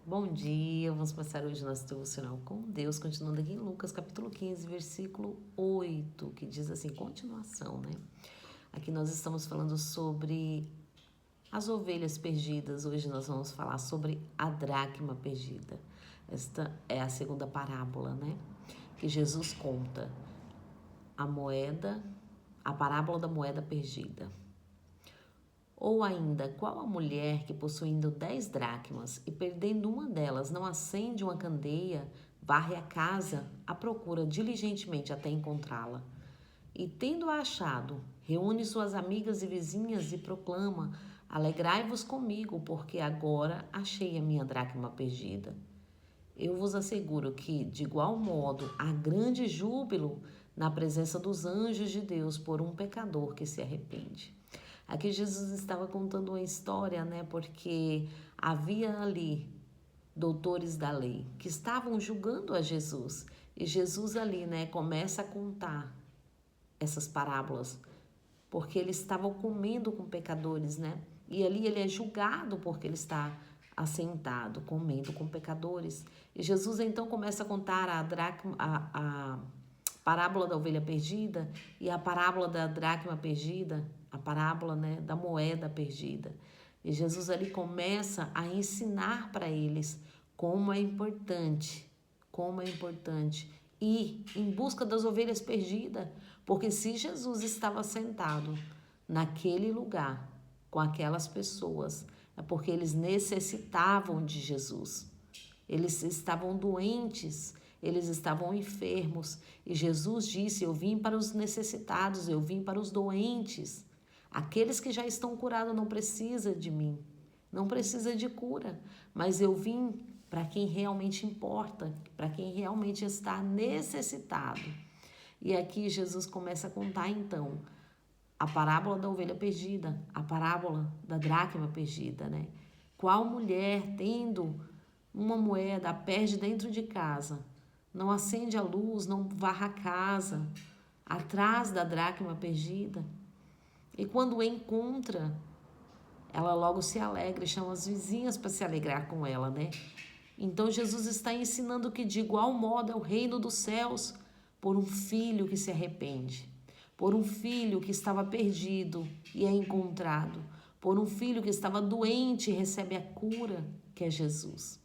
Bom dia, vamos passar hoje o nosso devocional com Deus, continuando aqui em Lucas capítulo 15, versículo 8, que diz assim, continuação, né? Aqui nós estamos falando sobre as ovelhas perdidas, hoje nós vamos falar sobre a dracma perdida. Esta é a segunda parábola, né? Que Jesus conta a moeda, a parábola da moeda perdida. Ou ainda, qual a mulher que, possuindo 10 dracmas e perdendo uma delas, não acende uma candeia, varre a casa, a procura diligentemente até encontrá-la? E, tendo-a achado, reúne suas amigas e vizinhas e proclama: Alegrai-vos comigo, porque agora achei a minha dracma perdida. Eu vos asseguro que, de igual modo, há grande júbilo na presença dos anjos de Deus por um pecador que se arrepende. Aqui Jesus estava contando uma história, né? Porque havia ali doutores da lei que estavam julgando a Jesus. E Jesus ali, né, começa a contar essas parábolas, porque eles estavam comendo com pecadores, né? E ali ele é julgado porque ele está assentado, comendo com pecadores. E Jesus então começa a contar a parábola da ovelha perdida e a parábola da dracma perdida, a parábola, né, da moeda perdida. E Jesus ali começa a ensinar para eles como é importante ir em busca das ovelhas perdidas, porque se Jesus estava sentado naquele lugar com aquelas pessoas, é porque eles necessitavam de Jesus. Eles estavam doentes, eles estavam enfermos. E Jesus disse: Eu vim para os necessitados, eu vim para os doentes. Aqueles que já estão curados não precisam de mim, não precisa de cura, mas eu vim para quem realmente importa, para quem realmente está necessitado. E aqui Jesus começa a contar então a parábola da ovelha perdida, a parábola da dracma perdida, né? Qual mulher, tendo uma moeda, a perde dentro de casa, não acende a luz, não varra a casa, atrás da dracma perdida? E quando encontra, ela logo se alegra e chama as vizinhas para se alegrar com ela, né? Então Jesus está ensinando que de igual modo é o reino dos céus por um filho que se arrepende, por um filho que estava perdido e é encontrado, por um filho que estava doente e recebe a cura, que é Jesus.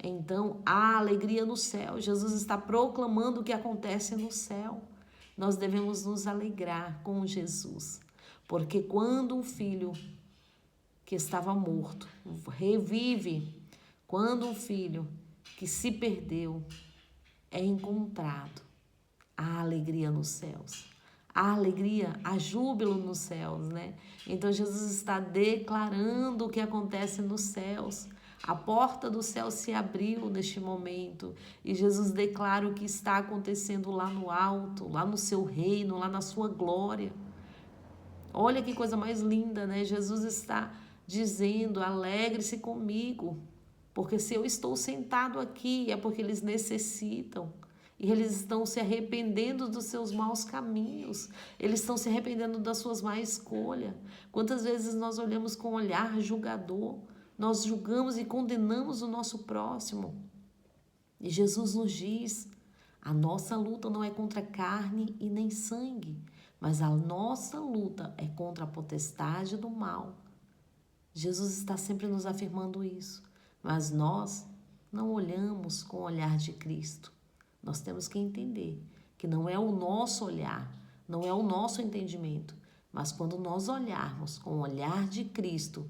Então, há alegria no céu. Jesus está proclamando o que acontece no céu. Nós devemos nos alegrar com Jesus, porque quando um filho que estava morto revive, quando um filho que se perdeu é encontrado, há alegria nos céus. Há alegria, há júbilo nos céus, né? Então Jesus está declarando o que acontece nos céus. A porta do céu se abriu neste momento e Jesus declara o que está acontecendo lá no alto, lá no seu reino, lá na sua glória. Olha que coisa mais linda, né? Jesus está dizendo: alegre-se comigo, porque se eu estou sentado aqui é porque eles necessitam. E eles estão se arrependendo dos seus maus caminhos. Eles estão se arrependendo das suas más escolhas. Quantas vezes nós olhamos com um olhar julgador, nós julgamos e condenamos o nosso próximo. E Jesus nos diz: a nossa luta não é contra carne e nem sangue, mas a nossa luta é contra a potestade do mal. Jesus está sempre nos afirmando isso, mas nós não olhamos com o olhar de Cristo. Nós temos que entender que não é o nosso olhar, não é o nosso entendimento, mas quando nós olharmos com o olhar de Cristo,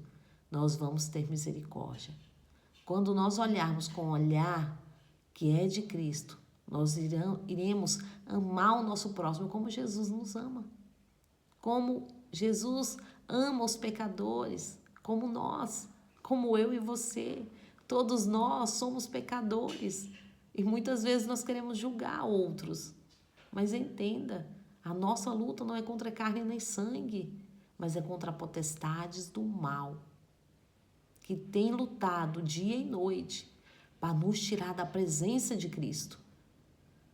nós vamos ter misericórdia. Quando nós olharmos com o olhar que é de Cristo, nós iremos amar o nosso próximo como Jesus nos ama. Como Jesus ama os pecadores, como nós, como eu e você. Todos nós somos pecadores e muitas vezes nós queremos julgar outros. Mas entenda, a nossa luta não é contra carne nem sangue, mas é contra potestades do mal, que tem lutado dia e noite para nos tirar da presença de Cristo.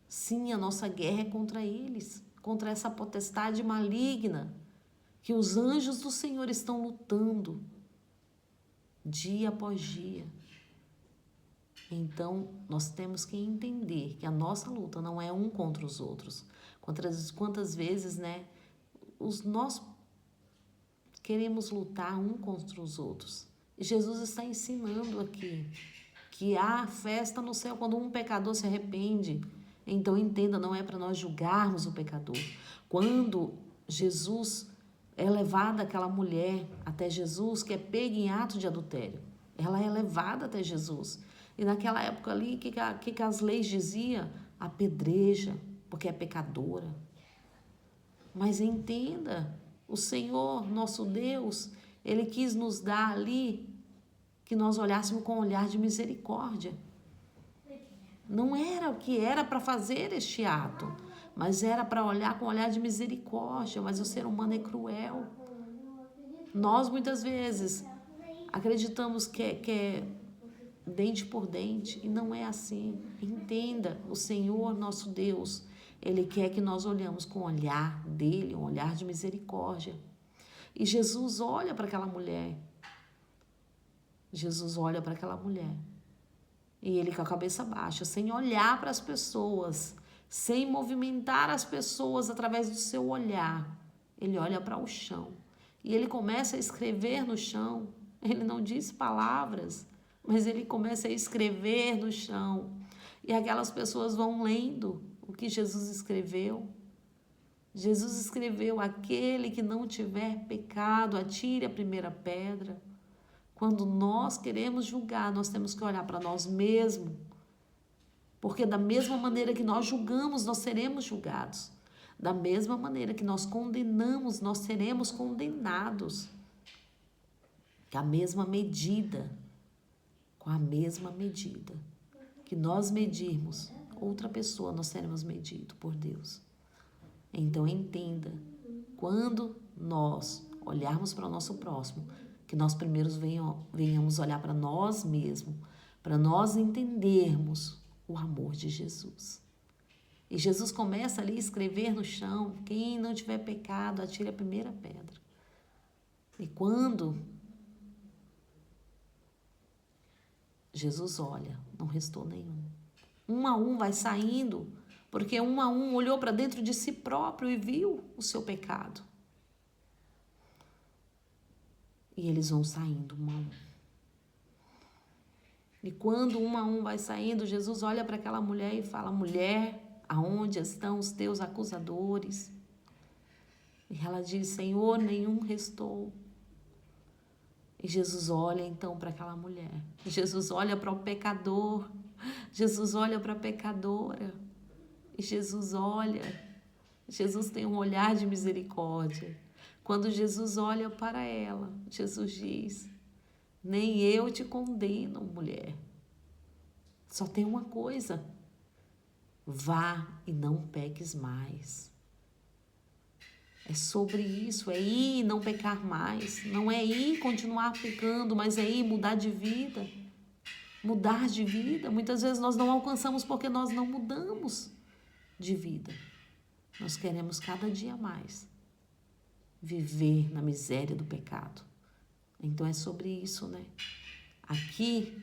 Sim, a nossa guerra é contra eles, contra essa potestade maligna que os anjos do Senhor estão lutando dia após dia. Então, nós temos que entender que a nossa luta não é um contra os outros. Quantas vezes, né, nós queremos lutar um contra os outros. E Jesus está ensinando aqui que há festa no céu quando um pecador se arrepende. Então, entenda, não é para nós julgarmos o pecador. Quando Jesus é levada aquela mulher até Jesus, que é pega em ato de adultério, ela é levada até Jesus. E naquela época ali, o que as leis diziam? Apedreja, porque é pecadora. Mas entenda, o Senhor, nosso Deus, Ele quis nos dar ali que nós olhássemos com um olhar de misericórdia. Não era o que era para fazer este ato, mas era para olhar com um olhar de misericórdia, mas o ser humano é cruel. Nós, muitas vezes, acreditamos que é dente por dente, e não é assim. Entenda, o Senhor, nosso Deus, Ele quer que nós olhamos com o olhar dEle, um olhar de misericórdia. E Jesus olha para aquela mulher. Jesus olha para aquela mulher. E Ele com a cabeça baixa, sem olhar para as pessoas, sem movimentar as pessoas através do seu olhar. Ele olha para o chão. E Ele começa a escrever no chão. Ele não diz palavras, mas Ele começa a escrever no chão. E aquelas pessoas vão lendo o que Jesus escreveu. Jesus escreveu: aquele que não tiver pecado, atire a primeira pedra. Quando nós queremos julgar, nós temos que olhar para nós mesmos. Porque da mesma maneira que nós julgamos, nós seremos julgados. Da mesma maneira que nós condenamos, nós seremos condenados. Com a mesma medida que nós medirmos outra pessoa, nós seremos medidos por Deus. Então entenda, quando nós olharmos para o nosso próximo, que nós primeiros venhamos olhar para nós mesmos, para nós entendermos o amor de Jesus. E Jesus começa ali a escrever no chão: quem não tiver pecado, atire a primeira pedra. E quando Jesus olha, não restou nenhum. Um a um vai saindo, porque um a um olhou para dentro de si próprio e viu o seu pecado. E eles vão saindo um a um. E quando um a um vai saindo, Jesus olha para aquela mulher e fala: mulher, aonde estão os teus acusadores? E ela diz: Senhor, nenhum restou. E Jesus olha então para aquela mulher. Jesus olha para o pecador. Jesus olha para a pecadora. E Jesus olha. Jesus tem um olhar de misericórdia. Quando Jesus olha para ela, Jesus diz: nem eu te condeno, mulher. Só tem uma coisa: vá e não peques mais. É sobre isso, é ir e não pecar mais. Não é ir e continuar pecando, mas é ir mudar de vida. Mudar de vida. Muitas vezes nós não alcançamos porque nós não mudamos de vida. Nós queremos cada dia mais viver na miséria do pecado. Então é sobre isso, né? Aqui,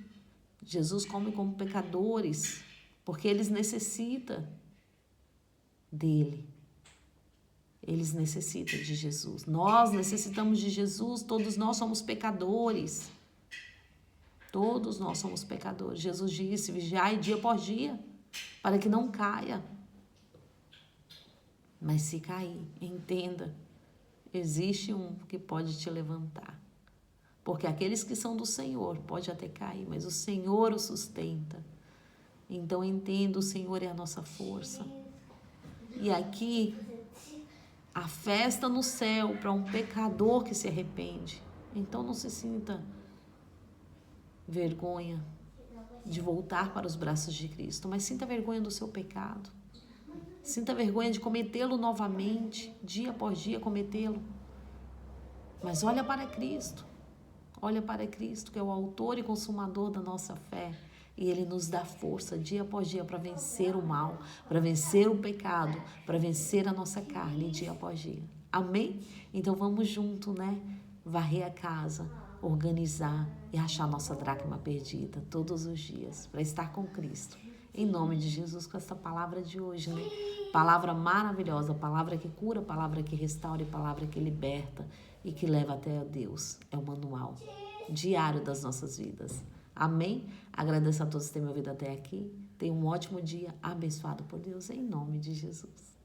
Jesus come como pecadores, porque eles necessitam dele. Eles necessitam de Jesus. Nós necessitamos de Jesus, todos nós somos pecadores. Todos nós somos pecadores. Jesus disse: vigiai dia por dia, para que não caia. Mas se cair, entenda, existe um que pode te levantar. Porque aqueles que são do Senhor pode até cair, mas o Senhor o sustenta. Então entenda, o Senhor é a nossa força. E aqui, a festa no céu para um pecador que se arrepende. Então não se sinta vergonha de voltar para os braços de Cristo, mas sinta vergonha do seu pecado. Sinta vergonha de cometê-lo novamente, dia após dia cometê-lo. Mas olha para Cristo. Olha para Cristo, que é o autor e consumador da nossa fé. E Ele nos dá força dia após dia para vencer o mal, para vencer o pecado, para vencer a nossa carne dia após dia. Amém? Então vamos junto, né? Varrer a casa, organizar e achar nossa dracma perdida todos os dias, para estar com Cristo. Em nome de Jesus, com essa palavra de hoje, né? Palavra maravilhosa, palavra que cura, palavra que restaura e palavra que liberta e que leva até a Deus. É o manual diário das nossas vidas. Amém? Agradeço a todos que têm me ouvido até aqui. Tenha um ótimo dia, abençoado por Deus, em nome de Jesus.